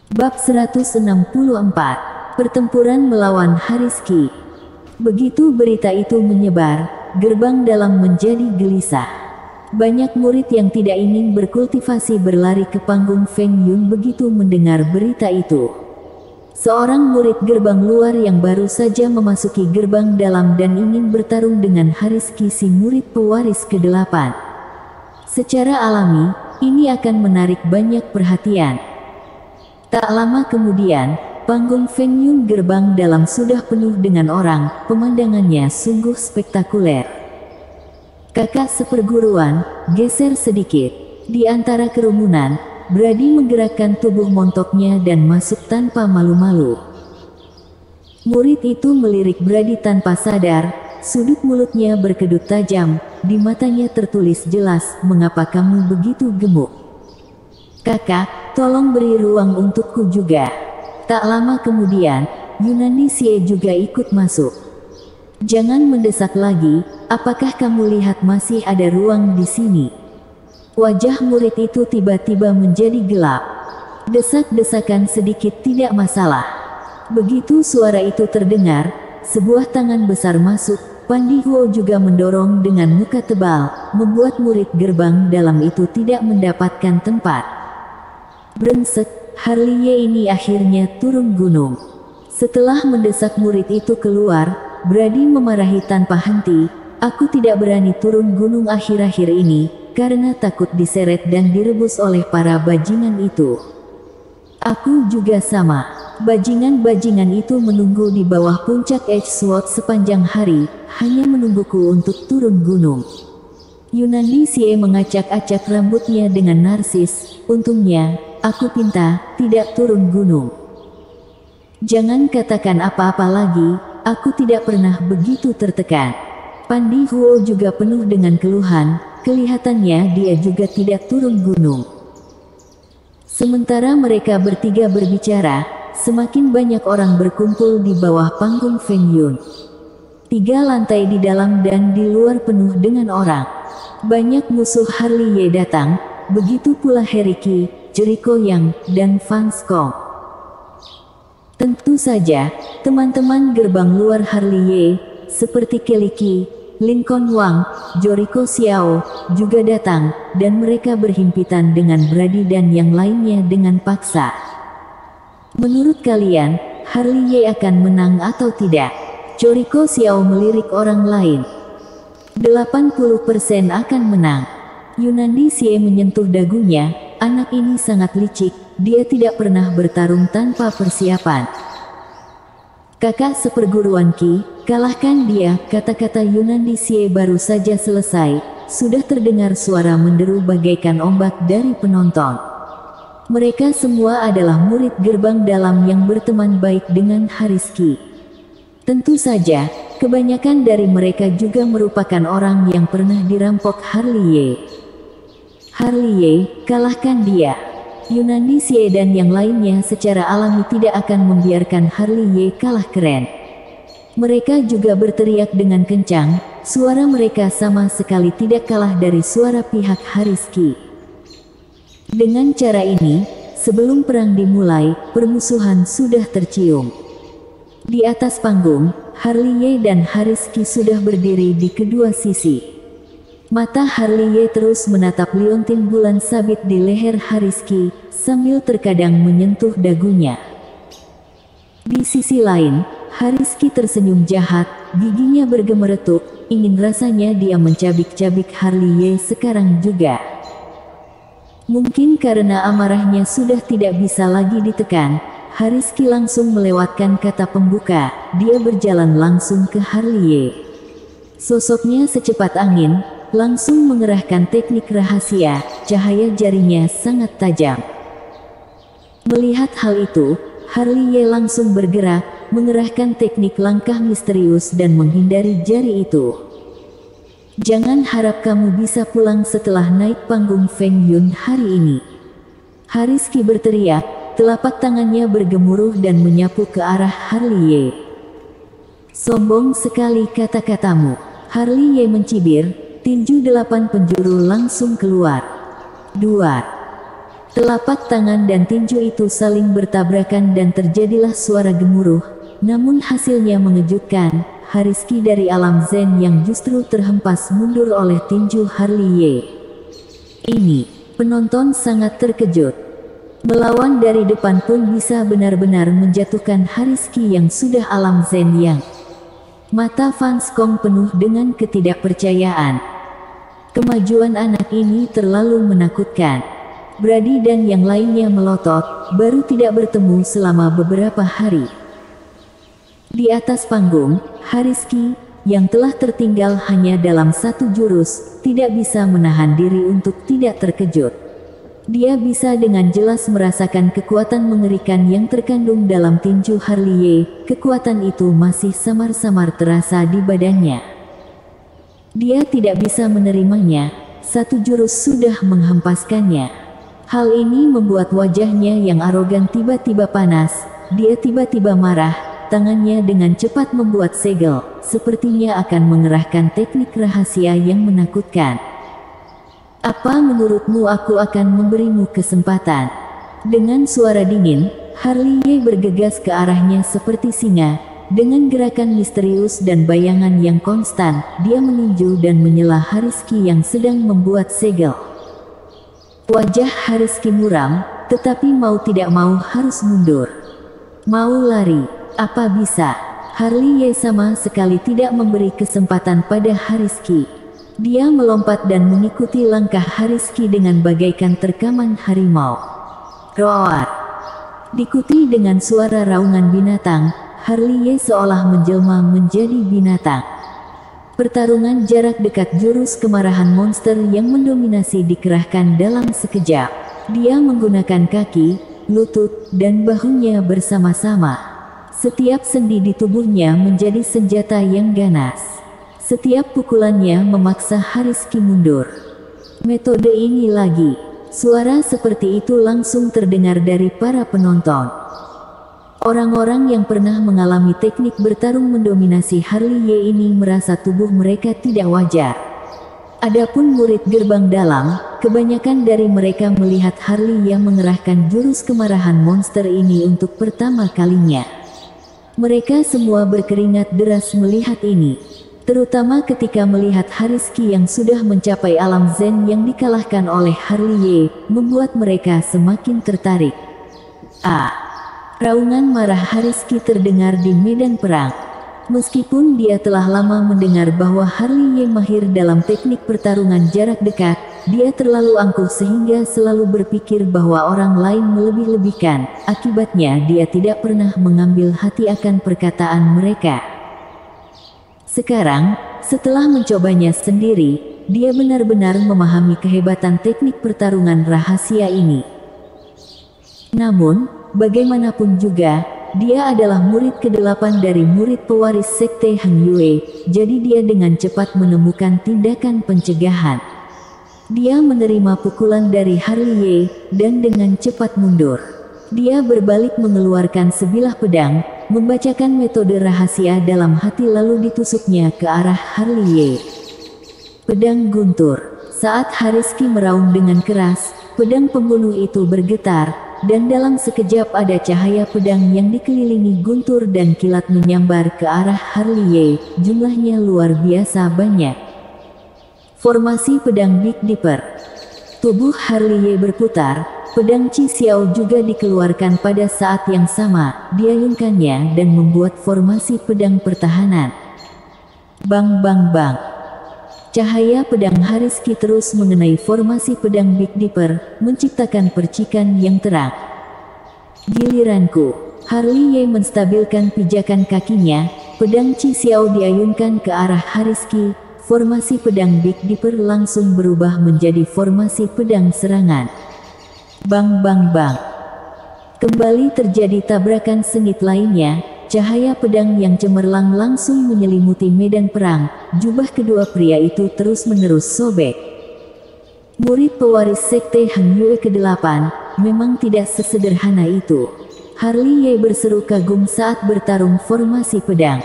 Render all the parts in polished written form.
Bab 164. Pertempuran melawan Hariski. Begitu berita itu menyebar, gerbang dalam menjadi gelisah. Banyak murid yang tidak ingin berkultivasi berlari ke panggung Feng Yun begitu mendengar berita itu. Seorang murid gerbang luar yang baru saja memasuki gerbang dalam dan ingin bertarung dengan Hariski, si murid pewaris ke-8. Secara alami, ini akan menarik banyak perhatian. Tak lama kemudian, panggung Feng Yun gerbang dalam sudah penuh dengan orang, pemandangannya sungguh spektakuler. Kakak seperguruan, geser sedikit. Di antara kerumunan, Brady menggerakkan tubuh montoknya dan masuk tanpa malu-malu. Murid itu melirik Brady tanpa sadar, sudut mulutnya berkedut tajam, di matanya tertulis jelas, "Mengapa kamu begitu gemuk? Kakak, tolong beri ruang untukku juga." Tak lama kemudian, Yunani Sie juga ikut masuk. "Jangan mendesak lagi, apakah kamu lihat masih ada ruang di sini?" Wajah murid itu tiba-tiba menjadi gelap. Desak-desakan sedikit tidak masalah. Begitu suara itu terdengar, sebuah tangan besar masuk. Pandi Huo juga mendorong dengan muka tebal, membuat murid gerbang dalam itu tidak mendapatkan tempat. Brengsek, Harley Ye ini akhirnya turun gunung. Setelah mendesak murid itu keluar, Brady memarahi tanpa henti, "Aku tidak berani turun gunung akhir-akhir ini, karena takut diseret dan direbus oleh para bajingan itu." "Aku juga sama." Bajingan-bajingan itu menunggu di bawah puncak Edgesword sepanjang hari, hanya menungguku untuk turun gunung. Yunani Sie mengacak-acak rambutnya dengan narsis. "Untungnya, aku pinta, tidak turun gunung." "Jangan katakan apa-apa lagi, aku tidak pernah begitu tertekan." Pandi Huo juga penuh dengan keluhan, kelihatannya dia juga tidak turun gunung. Sementara mereka bertiga berbicara, semakin banyak orang berkumpul di bawah panggung Feng Yun. 3 lantai di dalam dan di luar penuh dengan orang. Banyak musuh Harley Ye datang, begitu pula Heriki, Jericho Yang, dan Van Skong. Tentu saja, teman-teman gerbang luar Harley Ye, seperti Keliki, Lincoln Wang, Jericho Xiao, juga datang, dan mereka berhimpitan dengan Brady dan yang lainnya dengan paksa. "Menurut kalian, Harley Ye akan menang atau tidak?" Jericho Xiao melirik orang lain. 80% akan menang." Yunani Sie menyentuh dagunya, "Anak ini sangat licik, dia tidak pernah bertarung tanpa persiapan." "Kakak seperguruan Ki, kalahkan dia." Kata-kata Yunani Sie baru saja selesai, sudah terdengar suara menderu bagaikan ombak dari penonton. Mereka semua adalah murid gerbang dalam yang berteman baik dengan Hariski. Tentu saja, kebanyakan dari mereka juga merupakan orang yang pernah dirampok Harley Ye. "Harley Ye, kalahkan dia." Yunani Sie dan yang lainnya secara alami tidak akan membiarkan Harley Ye kalah keren. Mereka juga berteriak dengan kencang, suara mereka sama sekali tidak kalah dari suara pihak Hariski. Dengan cara ini, sebelum perang dimulai, permusuhan sudah tercium. Di atas panggung, Harley Ye dan Hariski sudah berdiri di kedua sisi. Mata Harley Ye terus menatap liontin bulan sabit di leher Hariski, sambil terkadang menyentuh dagunya. Di sisi lain, Hariski tersenyum jahat, giginya bergemeretuk, ingin rasanya dia mencabik-cabik Harley Ye sekarang juga. Mungkin karena amarahnya sudah tidak bisa lagi ditekan, Hariski langsung melewatkan kata pembuka, dia berjalan langsung ke Harley Ye. Sosoknya secepat angin, langsung mengerahkan teknik rahasia, cahaya jarinya sangat tajam. Melihat hal itu, Harley Ye langsung bergerak, mengerahkan teknik langkah misterius dan menghindari jari itu. "Jangan harap kamu bisa pulang setelah naik panggung Feng Yun hari ini." Hariski berteriak, telapak tangannya bergemuruh dan menyapu ke arah Harley Ye. "Sombong sekali kata-katamu." Harley Ye mencibir, tinju 8 penjuru langsung keluar. "Duar." Telapak tangan dan tinju itu saling bertabrakan dan terjadilah suara gemuruh. Namun hasilnya mengejutkan, Hariski dari alam Zen yang justru terhempas mundur oleh tinju Harley Ye. Ini, penonton sangat terkejut. Melawan dari depan pun bisa benar-benar menjatuhkan Hariski yang sudah alam Zen yang. Mata fans Kong penuh dengan ketidakpercayaan. Kemajuan anak ini terlalu menakutkan. Brady dan yang lainnya melotot, baru tidak bertemu selama beberapa hari. Di atas panggung, Hariski, yang telah tertinggal hanya dalam satu jurus, tidak bisa menahan diri untuk tidak terkejut. Dia bisa dengan jelas merasakan kekuatan mengerikan yang terkandung dalam tinju Harley Ye. Kekuatan itu masih samar-samar terasa di badannya. Dia tidak bisa menerimanya, satu jurus sudah menghempaskannya. Hal ini membuat wajahnya yang arogan tiba-tiba panas. Dia tiba-tiba marah, tangannya dengan cepat membuat segel, sepertinya akan mengerahkan teknik rahasia yang menakutkan. Apa menurutmu aku akan memberimu kesempatan? Dengan suara dingin, Harley Ye bergegas ke arahnya seperti singa. Dengan gerakan misterius dan bayangan yang konstan, dia meninju dan menyela Hariski yang sedang membuat segel. Wajah Hariski muram, tetapi mau tidak mau harus mundur. Mau lari, apa bisa? Harley Ye sama sekali tidak memberi kesempatan pada Hariski. Dia melompat dan mengikuti langkah Hariski dengan bagaikan terkaman harimau. Roar! Diikuti dengan suara raungan binatang, Harley Ye seolah menjelma menjadi binatang. Pertarungan jarak dekat jurus kemarahan monster yang mendominasi dikerahkan dalam sekejap. Dia menggunakan kaki, lutut, dan bahunya bersama-sama. Setiap sendi di tubuhnya menjadi senjata yang ganas. Setiap pukulannya memaksa Hariski mundur. Metode ini lagi. Suara seperti itu langsung terdengar dari para penonton. Orang-orang yang pernah mengalami teknik bertarung mendominasi Harley Ye ini merasa tubuh mereka tidak wajar. Adapun murid gerbang dalam, kebanyakan dari mereka melihat Harley yang mengerahkan jurus kemarahan monster ini untuk pertama kalinya. Mereka semua berkeringat deras melihat ini. Terutama ketika melihat Hariski yang sudah mencapai alam Zen yang dikalahkan oleh Harley Ye, membuat mereka semakin tertarik. Raungan marah Hariski terdengar di medan perang. Meskipun dia telah lama mendengar bahwa Harley Ye mahir dalam teknik pertarungan jarak dekat, dia terlalu angkuh sehingga selalu berpikir bahwa orang lain melebih-lebihkan. Akibatnya dia tidak pernah mengambil hati akan perkataan mereka. Sekarang, setelah mencobanya sendiri, dia benar-benar memahami kehebatan teknik pertarungan rahasia ini. Namun, bagaimanapun juga, dia adalah murid ke-8 dari murid pewaris sekte Hang Yue, jadi dia dengan cepat menemukan tindakan pencegahan. Dia menerima pukulan dari Harley Ye, dan dengan cepat mundur. Dia berbalik mengeluarkan sebilah pedang, membacakan metode rahasia dalam hati lalu ditusuknya ke arah Harley Ye. Pedang guntur. Saat Hariski meraung dengan keras, pedang pembunuh itu bergetar, dan dalam sekejap ada cahaya pedang yang dikelilingi guntur dan kilat menyambar ke arah Harley Ye. Jumlahnya luar biasa banyak. Formasi pedang Big Dipper. Tubuh Harley Ye berputar, pedang Chi Xiao juga dikeluarkan pada saat yang sama, diayunkannya dan membuat formasi pedang pertahanan. Bang bang bang. Cahaya pedang Hariski terus mengenai formasi pedang Big Dipper, menciptakan percikan yang terang. Giliranku. Harley Ye menstabilkan pijakan kakinya, pedang Chi Xiao diayunkan ke arah Hariski, formasi pedang Big Dipper langsung berubah menjadi formasi pedang serangan. Bang bang bang. Kembali terjadi tabrakan sengit lainnya. Cahaya pedang yang cemerlang langsung menyelimuti medan perang. Jubah kedua pria itu terus-menerus sobek. Murid pewaris sekte Hang Yue ke-8 memang tidak sesederhana itu. Harley Ye berseru kagum saat bertarung formasi pedang.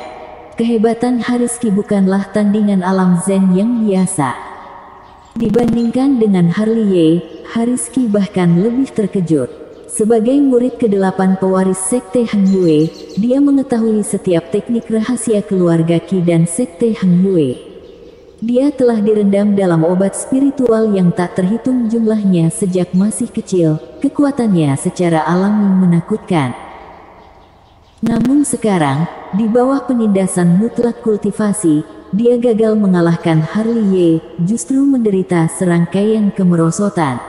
Kehebatan Hariski bukanlah tandingan alam Zen yang biasa. Dibandingkan dengan Harley Ye, Harizki bahkan lebih terkejut. Sebagai murid ke-8 pewaris Sekte Heng Yue, dia mengetahui setiap teknik rahasia keluarga Qi dan Sekte Heng Yue. Dia telah direndam dalam obat spiritual yang tak terhitung jumlahnya sejak masih kecil, kekuatannya secara alami menakutkan. Namun sekarang, di bawah penindasan mutlak kultivasi, dia gagal mengalahkan Harley Ye, justru menderita serangkaian kemerosotan.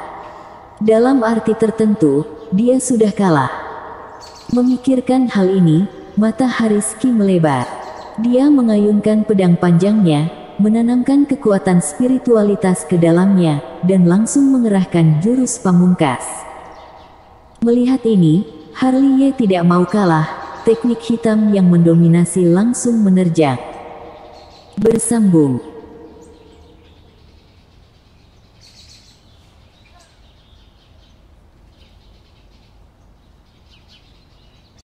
Dalam arti tertentu, dia sudah kalah. Memikirkan hal ini, mata Harizki melebar. Dia mengayunkan pedang panjangnya, menanamkan kekuatan spiritualitas ke dalamnya, dan langsung mengerahkan jurus pamungkas. Melihat ini, Harley Ye tidak mau kalah, teknik hitam yang mendominasi langsung menerjang. Bersambung.